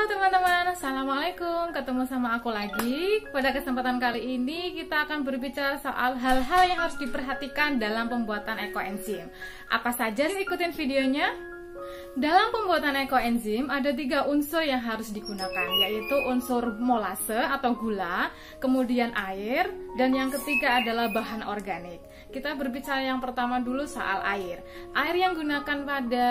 teman-teman, assalamualaikum. Ketemu sama aku lagi. Pada kesempatan kali ini kita akan berbicara soal hal-hal yang harus diperhatikan dalam pembuatan ekoenzim. Apa saja? Ikutin videonya. Dalam pembuatan ekoenzim ada 3 unsur yang harus digunakan, yaitu unsur molase atau gula, kemudian air, dan yang ketiga adalah bahan organik. Kita berbicara yang pertama dulu soal air. Air yang digunakan pada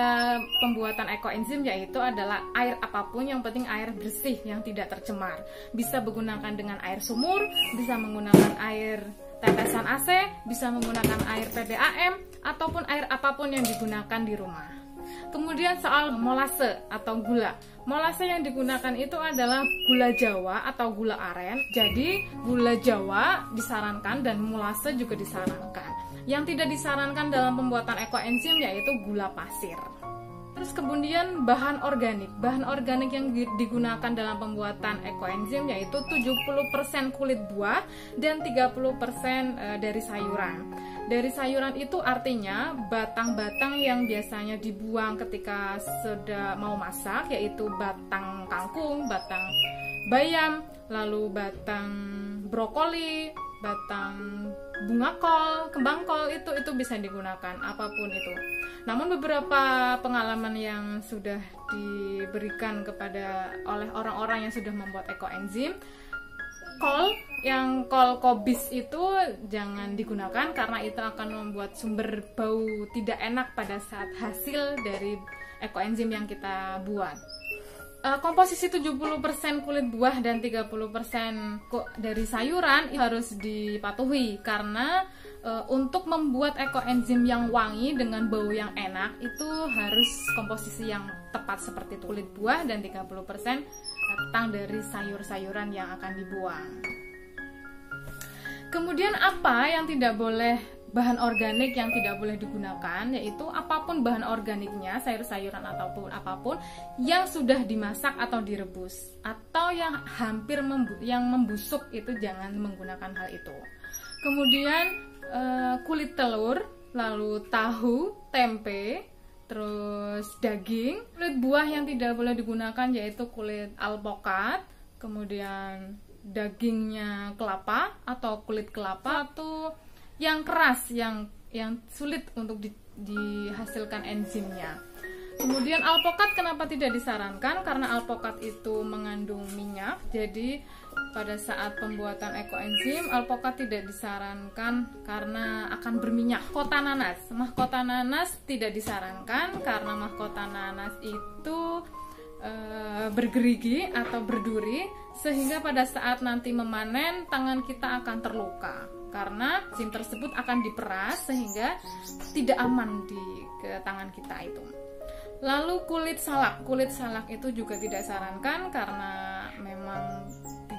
pembuatan ekoenzim yaitu adalah air apapun, yang penting air bersih yang tidak tercemar. Bisa menggunakan dengan air sumur, bisa menggunakan air tetesan AC, bisa menggunakan air PDAM, ataupun air apapun yang digunakan di rumah. Kemudian soal molase atau gula. Molase yang digunakan itu adalah gula Jawa atau gula aren. Jadi gula Jawa disarankan dan molase juga disarankan. Yang tidak disarankan dalam pembuatan ekoenzim yaitu gula pasir. Terus kemudian bahan organik. Bahan organik yang digunakan dalam pembuatan ekoenzim yaitu 70% kulit buah dan 30% dari sayuran. Dari sayuran itu artinya batang-batang yang biasanya dibuang ketika sudah mau masak, yaitu batang kangkung, batang bayam, lalu batang brokoli, batang bunga kol, kembang kol, itu bisa digunakan apapun itu. Namun beberapa pengalaman yang sudah diberikan oleh orang-orang yang sudah membuat ekoenzim, kol kobis itu jangan digunakan karena itu akan membuat sumber bau tidak enak pada saat hasil dari ekoenzim yang kita buat. Komposisi 70% kulit buah dan 30% dari sayuran harus dipatuhi karena untuk membuat ekoenzim yang wangi dengan bau yang enak itu harus komposisi yang tepat seperti itu. Kulit buah dan 30% datang dari sayur-sayuran yang akan dibuang. Kemudian apa yang tidak boleh, bahan organik yang tidak boleh digunakan, yaitu apapun bahan organiknya, sayur-sayuran ataupun apapun yang sudah dimasak atau direbus atau yang hampir membusuk, itu jangan menggunakan hal itu. Kemudian kulit telur, lalu tahu, tempe, terus daging. Kulit buah yang tidak boleh digunakan yaitu kulit alpokat, kemudian dagingnya kelapa atau kulit kelapa, atau yang keras, yang sulit untuk dihasilkan enzimnya. Kemudian alpokat kenapa tidak disarankan? Karena alpokat itu mengandung minyak. Jadi pada saat pembuatan ekoenzim, alpokat tidak disarankan karena akan berminyak. Mahkota nanas tidak disarankan karena mahkota nanas itu bergerigi atau berduri, sehingga pada saat nanti memanen tangan kita akan terluka karena enzim tersebut akan diperas sehingga tidak aman ke tangan kita itu. Lalu kulit salak itu juga tidak disarankan karena memang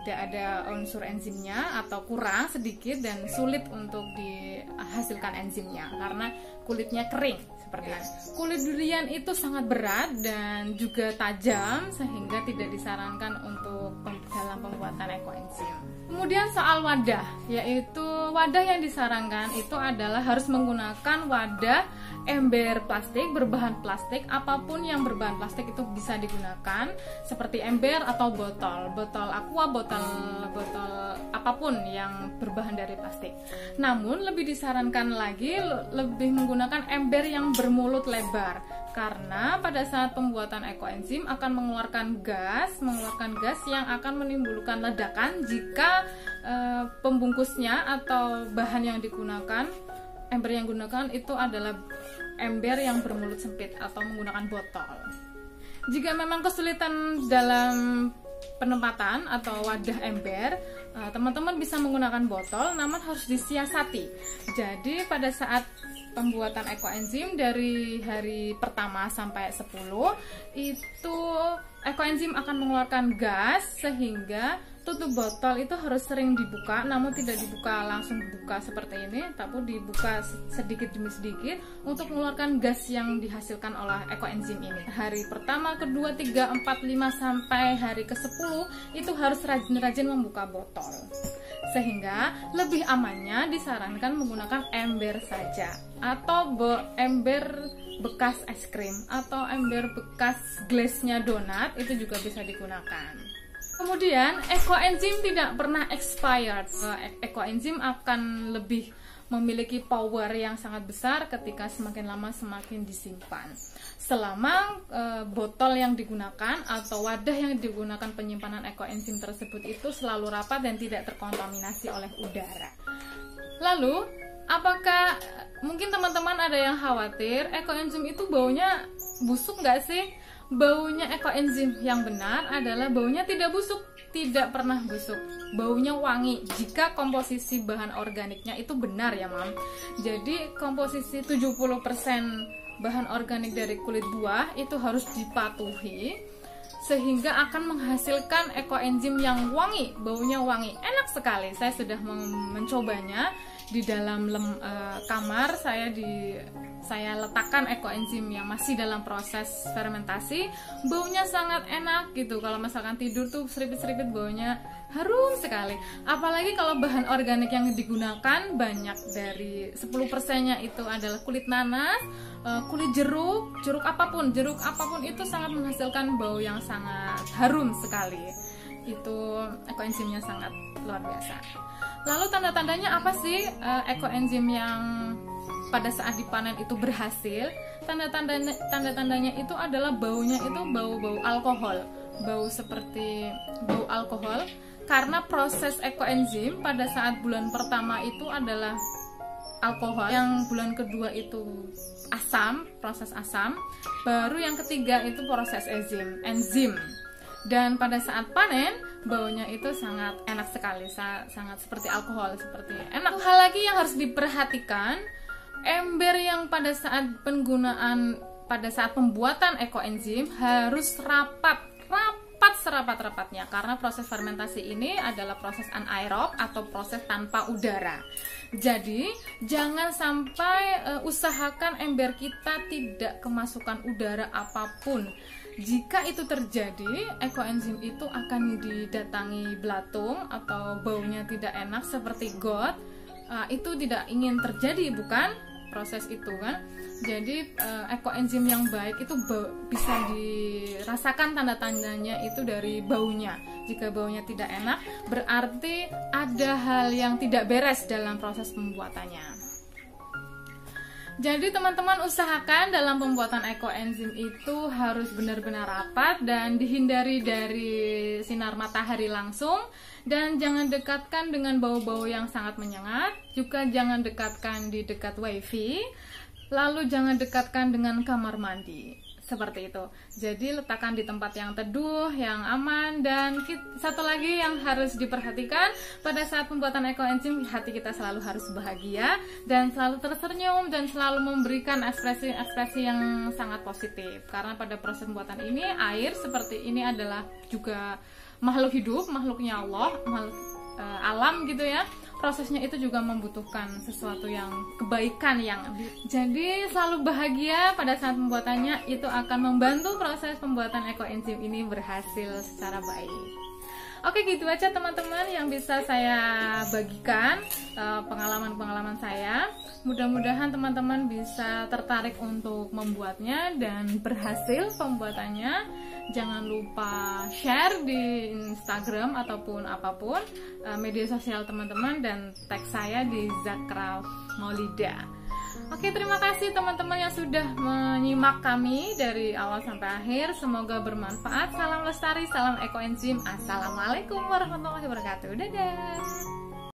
tidak ada unsur enzimnya atau kurang sedikit dan sulit untuk dihasilkan enzimnya karena kulitnya kering seperti itu. Kulit durian itu sangat berat dan juga tajam sehingga tidak disarankan untuk dalam pembuatan ekoenzim. Kemudian soal wadah, yaitu wadah yang disarankan itu adalah harus menggunakan wadah ember plastik, berbahan plastik. Apapun yang berbahan plastik itu bisa digunakan, seperti ember atau botol aqua, botol apapun yang berbahan dari plastik. Namun lebih disarankan lagi lebih menggunakan ember yang bermulut lebar karena pada saat pembuatan ekoenzim akan mengeluarkan gas yang akan menimbulkan ledakan jika pembungkusnya atau bahan yang digunakan, ember yang digunakan itu adalah ember yang bermulut sempit atau menggunakan botol. Jika memang kesulitan dalam penempatan atau wadah ember, teman-teman bisa menggunakan botol, namun harus disiasati. Jadi pada saat pembuatan ekoenzim dari hari pertama sampai 10 itu ekoenzim akan mengeluarkan gas sehingga tutup botol itu harus sering dibuka, namun tidak dibuka langsung dibuka seperti ini, tapi dibuka sedikit demi sedikit untuk mengeluarkan gas yang dihasilkan oleh ekoenzim ini. Hari pertama, kedua, 3, 4, 5 sampai hari ke-10 itu harus rajin-rajin membuka botol. Sehingga lebih amannya disarankan menggunakan ember saja. atau ember bekas es krim atau ember bekas glassnya donat, itu juga bisa digunakan. Kemudian ekoenzim tidak pernah expired. Ekoenzim akan lebih memiliki power yang sangat besar ketika semakin lama semakin disimpan. Selama botol yang digunakan atau wadah yang digunakan penyimpanan ekoenzim tersebut itu selalu rapat dan tidak terkontaminasi oleh udara. Lalu, apakah mungkin teman-teman ada yang khawatir ekoenzim itu baunya busuk nggak sih? Baunya ekoenzim yang benar adalah baunya tidak busuk, tidak pernah busuk. Baunya wangi jika komposisi bahan organiknya itu benar ya, Mam. Jadi komposisi 70% bahan organik dari kulit buah itu harus dipatuhi sehingga akan menghasilkan ekoenzim yang wangi, baunya wangi. Enak sekali. Saya sudah mencobanya di dalam kamar. Saya letakkan ekoenzim yang masih dalam proses fermentasi. Baunya sangat enak gitu. Kalau misalkan tidur tuh seripit-seripit, baunya harum sekali. Apalagi kalau bahan organik yang digunakan banyak, dari 10%-nya itu adalah kulit nanas, kulit jeruk apapun itu sangat menghasilkan bau yang sangat harum sekali. Itu ekoenzimnya sangat luar biasa. Lalu tanda-tandanya apa sih ekoenzim yang pada saat dipanen itu berhasil? Tanda-tandanya itu adalah baunya itu bau-bau alkohol, bau seperti bau alkohol, karena proses ekoenzim pada saat bulan pertama itu adalah alkohol, yang bulan kedua itu asam, proses asam, baru yang ketiga itu proses enzim. Dan pada saat panen baunya itu sangat enak sekali, sangat seperti alkohol, seperti enak. Hal lagi yang harus diperhatikan, ember yang pada saat pembuatan ekoenzim harus rapat serapat-rapatnya, karena proses fermentasi ini adalah proses anaerob atau proses tanpa udara. Jadi jangan sampai usahakan ember kita tidak kemasukan udara apapun. Jika itu terjadi, ekoenzim itu akan didatangi belatung atau baunya tidak enak seperti got. Itu tidak ingin terjadi, bukan? Proses itu kan. Jadi ekoenzim yang baik itu bisa dirasakan tanda-tandanya itu dari baunya. Jika baunya tidak enak, berarti ada hal yang tidak beres dalam proses pembuatannya. Jadi teman-teman usahakan dalam pembuatan ekoenzim itu harus benar-benar rapat dan dihindari dari sinar matahari langsung, dan jangan dekatkan dengan bau-bau yang sangat menyengat. Juga jangan dekatkan di dekat wifi. Lalu jangan dekatkan dengan kamar mandi. Seperti itu. Jadi letakkan di tempat yang teduh, yang aman. Dan satu lagi yang harus diperhatikan, pada saat pembuatan ekoenzim hati kita selalu harus bahagia dan selalu tersenyum dan selalu memberikan ekspresi yang sangat positif. Karena pada proses pembuatan ini, air seperti ini adalah juga makhluk hidup, makhluknya Allah, makhluk alam gitu ya. Prosesnya itu juga membutuhkan sesuatu yang kebaikan jadi selalu bahagia pada saat pembuatannya, itu akan membantu proses pembuatan ekoenzim ini berhasil secara baik. Oke, gitu aja teman-teman yang bisa saya bagikan, pengalaman-pengalaman saya. Mudah-mudahan teman-teman bisa tertarik untuk membuatnya dan berhasil pembuatannya. Jangan lupa share di Instagram ataupun apapun media sosial teman-teman, dan tag saya di Zakraf Maulida. Oke, terima kasih teman-teman yang sudah menyimak kami dari awal sampai akhir. Semoga bermanfaat. Salam lestari, salam ekoenzim. Assalamualaikum warahmatullahi wabarakatuh. Dadah.